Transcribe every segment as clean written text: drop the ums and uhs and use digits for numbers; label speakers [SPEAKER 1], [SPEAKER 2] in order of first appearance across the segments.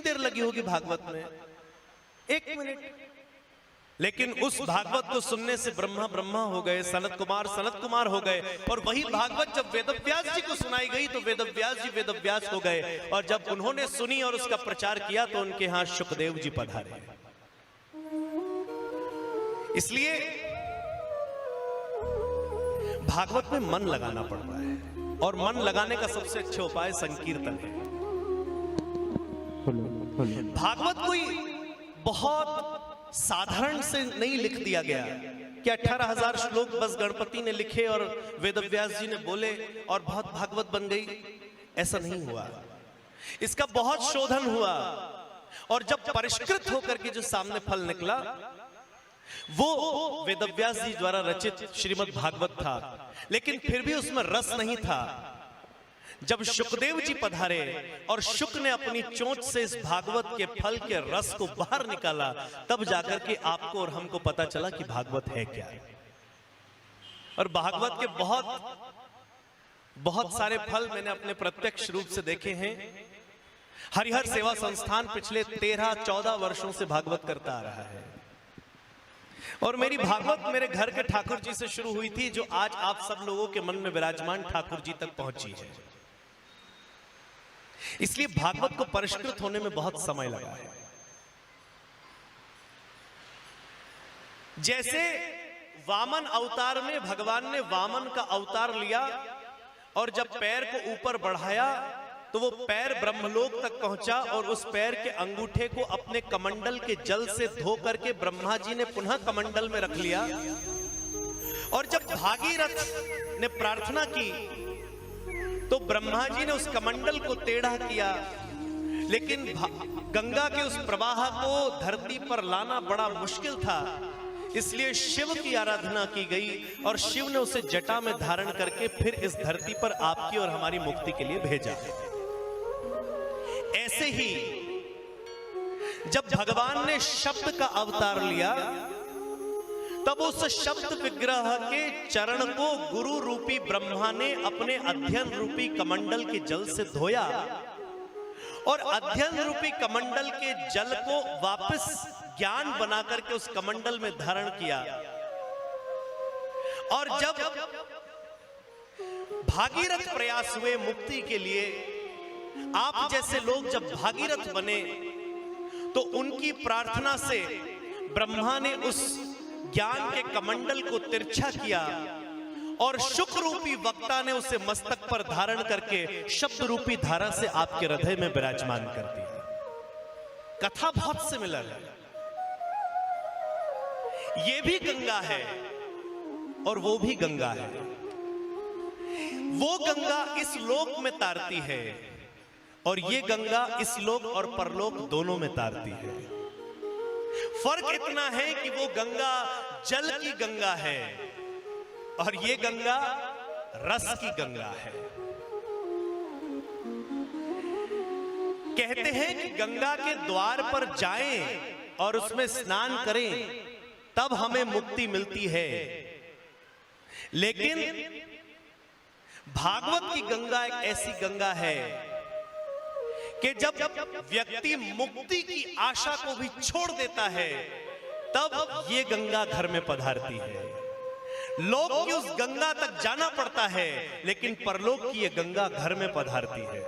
[SPEAKER 1] देर लगी होगी भागवत में? 1 मिनट। लेकिन उस भागवत को सुनने से ब्रह्मा ब्रह्मा हो गए, सनत कुमार हो गए। और वही भागवत जब वेदव्यास जी को सुनाई गई तो वेदव्यास जी वेदव्यास हो गए। और जब उन्होंने सुनी और उसका प्रचार किया तो उनके यहां शुकदेव जी पधारे। इसलिए भागवत में मन लगाना पड़ता है, और मन लगाने का सबसे अच्छा उपाय संकीर्तन है। भागवत कोई बहुत साधारण से नहीं लिख दिया गया कि 18,000 श्लोक बस गणपति ने लिखे और वेदव्यास जी ने बोले और बहुत भागवत बन गई। ऐसा नहीं हुआ, इसका बहुत शोधन हुआ। और जब परिष्कृत होकर के जो सामने फल निकला वो वेदव्यास जी द्वारा रचित श्रीमद् भागवत था। लेकिन फिर भी उसमें रस नहीं था। जब शुकदेव जी पधारे और शुक ने अपनी चोंच से इस भागवत के फल के रस को बाहर निकाला, तब जाकर के आपको और हमको पता चला कि भागवत है क्या। और भागवत के बहुत सारे फल मैंने अपने प्रत्यक्ष रूप से देखे हैं। हरिहर सेवा संस्थान पिछले 13-14 वर्षों से भागवत करता आ रहा है। और मेरी भागवत मेरे घर के ठाकुर जी से शुरू हुई थी, जो आज आप सब लोगों के मन में विराजमान ठाकुर जी तक पहुंची है। इसलिए भागवत को परिष्कृत होने में बहुत समय लगा है। जैसे वामन अवतार में भगवान ने वामन का अवतार लिया और जब पैर को ऊपर बढ़ाया तो वो पैर ब्रह्मलोक तक पहुंचा और उस पैर के अंगूठे को अपने कमंडल के जल से धो करके ब्रह्मा जी ने पुनः कमंडल में रख लिया। और जब भागीरथ ने प्रार्थना की तो ब्रह्मा जी ने उस कमंडल को टेढ़ा किया, लेकिन गंगा के उस प्रवाह को धरती पर लाना बड़ा मुश्किल था। इसलिए शिव की आराधना की गई और शिव ने उसे जटा में धारण करके फिर इस धरती पर आपकी और हमारी मुक्ति के लिए भेजा। ऐसे ही जब भगवान ने शब्द का अवतार लिया तब उस शब्द विग्रह के चरण को गुरु रूपी ब्रह्मा ने अपने अध्ययन रूपी कमंडल के जल से धोया और अध्ययन रूपी कमंडल के जल को वापस ज्ञान बना करके उस कमंडल में धारण किया। और जब भागीरथ प्रयास हुए मुक्ति के लिए, आप जैसे लोग जब भागीरथ बने तो उनकी प्रार्थना से ब्रह्मा ने उस ज्ञान के कमंडल को तिरछा किया और शुक रूपी वक्ता ने उसे मस्तक पर धारण करके शब्द रूपी धारा से आपके हृदय में विराजमान कर दिया। कथा बहुत सिमिलर है। ये भी गंगा है और वो भी गंगा है। वो गंगा इस लोक में तारती है और ये गंगा इस लोक और परलोक दोनों में तारती है। फर्क इतना है कि वो गंगा जल की गंगा है और ये गंगा रस की गंगा है। कहते हैं कि गंगा के द्वार पर जाएं और उसमें स्नान करें तब हमें मुक्ति मिलती है, लेकिन भागवत की गंगा एक ऐसी गंगा है कि जब व्यक्ति मुक्ति की आशा को भी छोड़ देता है तब ये गंगा घर में पधारती है। लोक की उस गंगा तक जाना पड़ता है, लेकिन परलोक की ये गंगा घर में पधारती है।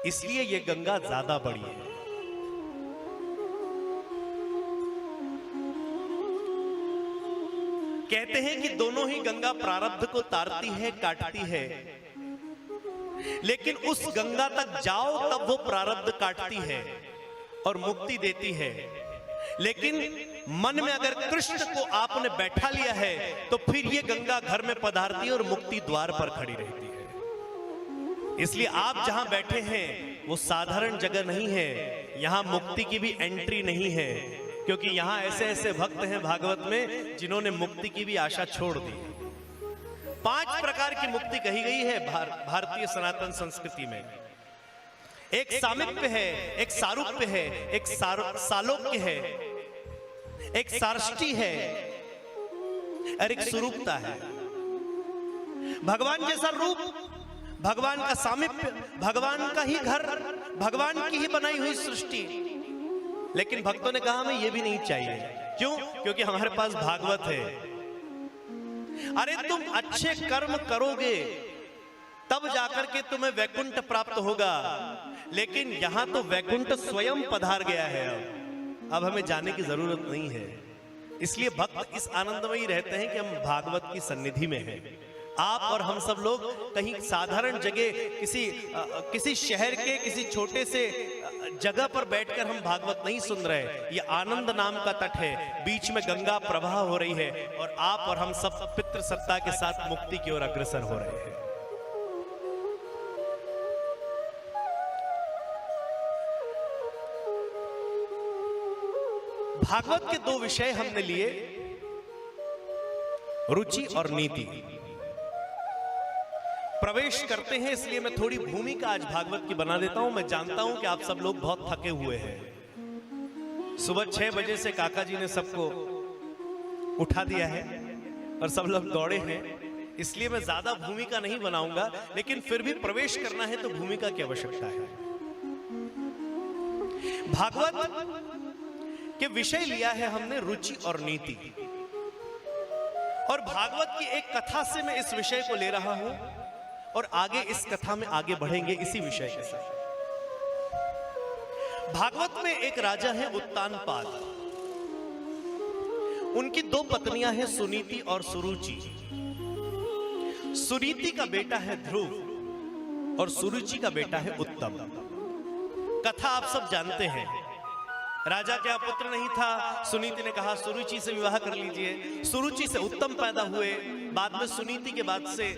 [SPEAKER 1] इसलिए ये गंगा ज्यादा बड़ी है। कहते हैं कि दोनों ही गंगा प्रारब्ध को तारती है, काटती है, लेकिन उस गंगा तक जाओ तब वो प्रारब्ध काटती है और मुक्ति देती है। लेकिन मन में अगर कृष्ण को आपने बैठा लिया है तो फिर ये गंगा घर में पधारती है और मुक्ति द्वार पर खड़ी रहती है। इसलिए आप जहां बैठे हैं वो साधारण जगह नहीं है, यहां मुक्ति की भी एंट्री नहीं है, क्योंकि यहां ऐसे ऐसे भक्त हैं भागवत में जिन्होंने मुक्ति की भी आशा छोड़ दी। 5 प्रकार की मुक्ति कही गई है भारतीय सनातन संस्कृति में। एक सामिप्य है, एक सारूप्य है, एक सालोक्य है, एक सार्ष्टी है और एक सुरूपता है। भगवान जैसा रूप, भगवान का सामिप्य, भगवान का ही घर, भगवान की ही बनाई हुई सृष्टि। लेकिन भक्तों ने कहा हमें यह भी नहीं चाहिए। क्यों? क्योंकि हमारे पास भागवत है। अरे तुम अच्छे कर्म करोगे तब जाकर के तुम्हें वैकुंठ प्राप्त होगा, लेकिन यहां तो वैकुंठ स्वयं पधार गया है। अब हमें जाने की जरूरत नहीं है। इसलिए भक्त इस आनंदमयी रहते हैं कि हम भागवत की सन्निधि में हैं। आप और हम सब लोग कहीं साधारण जगह किसी शहर के किसी छोटे से जगह पर बैठकर हम भागवत नहीं सुन रहे। ये आनंद नाम का तट है, बीच में गंगा प्रवाह हो रही है और आप और हम सब पितृ सत्ता के साथ मुक्ति की ओर अग्रसर हो रहे हैं। भागवत के दो विषय हमने लिए, रुचि और नीति। प्रवेश करते हैं, इसलिए मैं थोड़ी भूमिका आज भागवत की बना देता हूं। मैं जानता हूं कि आप सब लोग बहुत थके हुए हैं। सुबह 6 बजे से काका जी ने सबको उठा दिया है और सब लोग दौड़े हैं, इसलिए मैं ज्यादा भूमिका नहीं बनाऊंगा। लेकिन फिर भी प्रवेश करना है तो भूमिका की आवश्यकता है। भागवत के विषय लिया है हमने रुचि और नीति, और भागवत की एक कथा से मैं इस विषय को ले रहा हूं और आगे इस कथा में आगे बढ़ेंगे इसी विषय के साथ। भागवत में एक राजा है उत्तानपाद। उनकी 2 पत्नियां हैं, सुनीति और सुरुचि। सुनीति का बेटा है ध्रुव और सुरुचि का बेटा है उत्तम। कथा आप सब जानते हैं। राजा के पुत्र नहीं था, सुनीति ने कहा सुरुचि से विवाह कर लीजिए। सुरुचि से उत्तम पैदा हुए, बाद में सुनीति के बाद से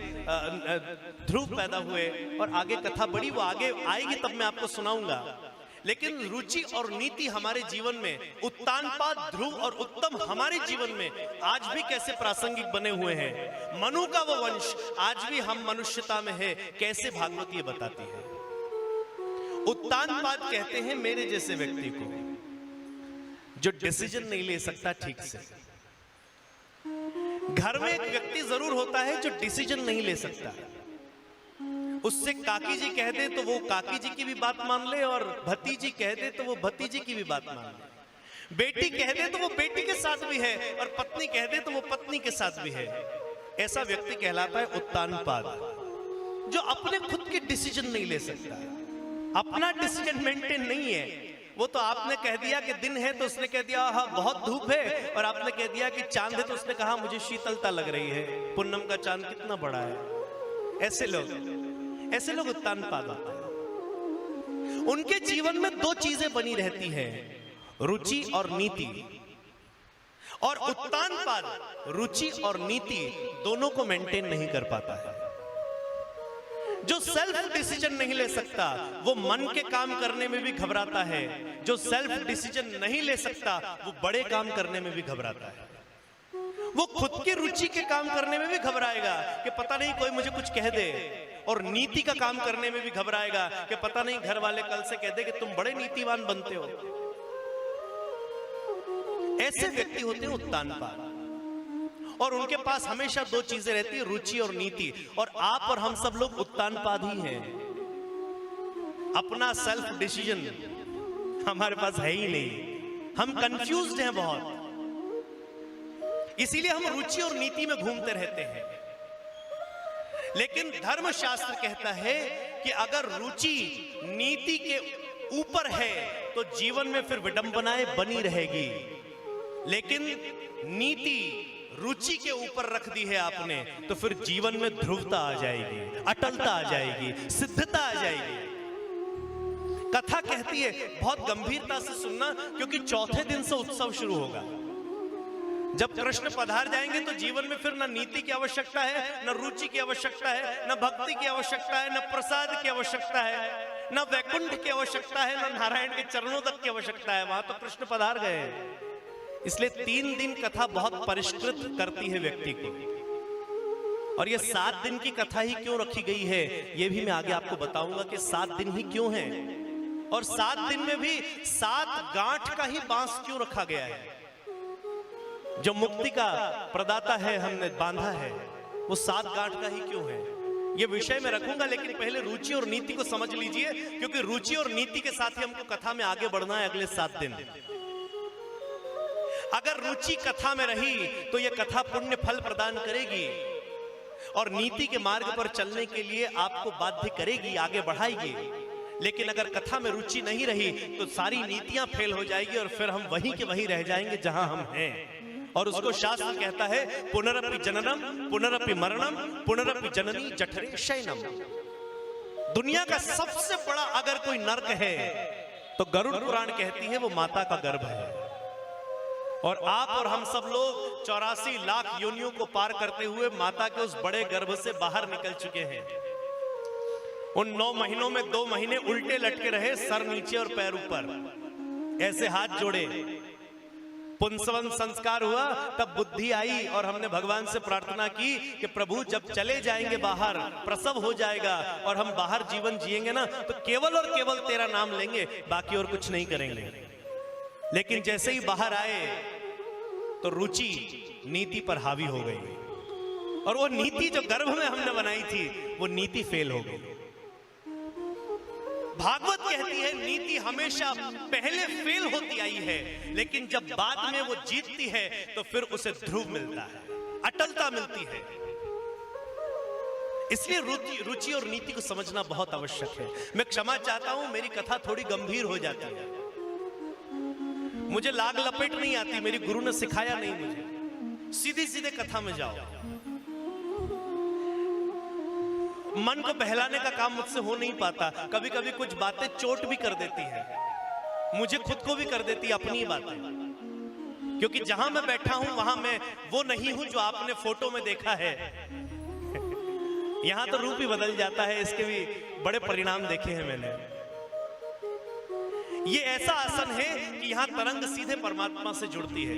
[SPEAKER 1] ध्रुव पैदा हुए, और आगे कथा बड़ी, वो आगे आएगी तब मैं आपको सुनाऊंगा। लेकिन रुचि और नीति हमारे जीवन में, उत्तानपाद, ध्रुव और उत्तम हमारे जीवन में आज भी कैसे प्रासंगिक बने हुए हैं। मनु का वो वंश आज भी हम मनुष्यता में है, कैसे भागवत ये बताती है। उत्तानपाद कहते हैं मेरे जैसे व्यक्ति को जो डिसीजन नहीं ले सकता ठीक से। घर में एक व्यक्ति जरूर होता है जो डिसीजन नहीं ले सकता। उससे काकी जी कह दे तो वो काकी जी की भी बात मान ले, और भतीजी कह दे तो वो भतीजी की भी बात मान ले। बेटी कह दे तो वो बेटी के साथ भी है, और पत्नी कह दे तो वो पत्नी के साथ भी है। ऐसा व्यक्ति कहलाता है उत्तानपाद, जो अपने खुद के डिसीजन नहीं ले सकता, अपना डिसीजन मेंटेन नहीं है। वो तो आपने कह दिया कि दिन है तो उसने कह दिया हाँ बहुत धूप है, और आपने कह दिया कि चांद है तो उसने कहा मुझे शीतलता लग रही है, पूनम का चांद कितना बड़ा है। ऐसे लोग उत्तानपाद होते हैं। उनके जीवन में 2 चीजें बनी रहती हैं, रुचि और नीति। और उत्तानपाद रुचि और नीति दोनों को मेंटेन नहीं कर पाता है। जो सेल्फ डिसीजन नहीं ले सकता वो मन के काम करने में भी घबराता है। जो सेल्फ डिसीजन नहीं ले सकता वो बड़े काम करने में भी घबराता है। वो खुद की रुचि के काम करने में भी घबराएगा कि पता नहीं कोई मुझे कुछ कह दे, और नीति का काम करने में भी घबराएगा कि पता नहीं घर वाले कल से कह दे कि तुम बड़े नीतिवान बनते हो। ऐसे व्यक्ति होते हैं उत्तानपाद, और उनके पास हमेशा 2 चीजें रहती है, रुचि और नीति। और आप और हम सब लोग उत्तानपाद ही हैं। अपना सेल्फ डिसीजन हमारे पास है ही नहीं, हम कंफ्यूज्ड हैं बहुत। इसीलिए हम रुचि और नीति में घूमते रहते हैं। लेकिन धर्मशास्त्र कहता है कि अगर रुचि नीति के ऊपर है तो जीवन में फिर विडंबनाएं बनी रहेगी। लेकिन नीति रुचि के ऊपर रख दी है आपने तो फिर जीवन में ध्रुवता आ जाएगी, अटलता आ जाएगी, सिद्धता आ जाएगी। कथा कहती है, बहुत गंभीरता से सुनना, क्योंकि चौथे दिन से उत्सव शुरू होगा। जब कृष्ण पधार जाएंगे तो जीवन में फिर ना नीति की आवश्यकता है, न रुचि की आवश्यकता है, न भक्ति की आवश्यकता है, न प्रसाद की आवश्यकता है, न वैकुंठ की आवश्यकता है, न नारायण के चरणों तक की आवश्यकता है। वहां तो कृष्ण पधार गए। इसलिए 3 दिन कथा बहुत परिष्कृत करती है व्यक्ति को। और ये 7 दिन की कथा ही क्यों रखी गई है, ये भी मैं आगे आपको बताऊंगा कि 7 दिन ही क्यों है, और 7 दिन में भी 7 गांठ का ही बांस क्यों रखा गया है। जो मुक्ति का प्रदाता है हमने बांधा है, वो 7 गांठ का ही क्यों है, ये विषय में रखूंगा, लेकिन पहले रुचि और नीति को समझ लीजिए, क्योंकि रुचि और नीति के साथ ही हमको कथा में आगे बढ़ना है अगले 7 दिन। अगर रुचि कथा में रही तो यह कथा पुण्य फल प्रदान करेगी और नीति के मार्ग पर चलने के लिए आपको बाध्य करेगी, आगे बढ़ाएगी। लेकिन अगर कथा में रुचि नहीं रही तो सारी नीतियां फेल हो जाएगी और फिर हम वहीं के वहीं रह जाएंगे जहां हम हैं। और उसको शास्त्र कहता है पुनरपि जननम पुनरपि मरणम पुनरपि जननी जठरे शयनम। दुनिया का सबसे बड़ा अगर कोई नरक है तो गरुड़ पुराण कहती है वो माता का गर्भ है। और आप और हम सब लोग 84 लाख योनियों को पार करते हुए माता के उस बड़े गर्भ से बाहर निकल चुके हैं। उन 9 महीनों में 2 महीने उल्टे लटके रहे, सर नीचे और पैर ऊपर, ऐसे हाथ जोड़े। पुंसवन संस्कार हुआ, तब बुद्धि आई और हमने भगवान से प्रार्थना की कि प्रभु जब चले जाएंगे बाहर, प्रसव हो जाएगा और हम बाहर जीवन जिएंगे ना, तो केवल और केवल तेरा नाम लेंगे, बाकी और कुछ नहीं करेंगे। लेकिन जैसे ही बाहर आए तो रुचि नीति पर हावी हो गई और वो नीति जो गर्भ में हमने बनाई थी वो नीति फेल हो गई। भागवत कहती है नीति हमेशा पहले फेल होती आई है, लेकिन जब बाद में वो जीतती है तो फिर उसे ध्रुव मिलता है, अटलता मिलती है। इसलिए रुचि और नीति को समझना बहुत आवश्यक है। मैं क्षमा चाहता हूं, मेरी कथा थोड़ी गंभीर हो जाती है, मुझे लाग लपेट नहीं आती, मेरी गुरु ने सिखाया नहीं मुझे। सीधे सीधे कथा में जाओ। मन को बहलाने का काम मुझसे हो नहीं पाता। कभी कभी कुछ बातें चोट भी कर देती है, मुझे खुद को भी कर देती है अपनी बातें, क्योंकि जहां मैं बैठा हूं वहां मैं वो नहीं हूं जो आपने फोटो में देखा है। यहां तो रूप ही बदल जाता है, इसके भी बड़े परिणाम देखे हैं मैंने। ये ऐसा आसन है कि यहां तरंग सीधे परमात्मा से जुड़ती है।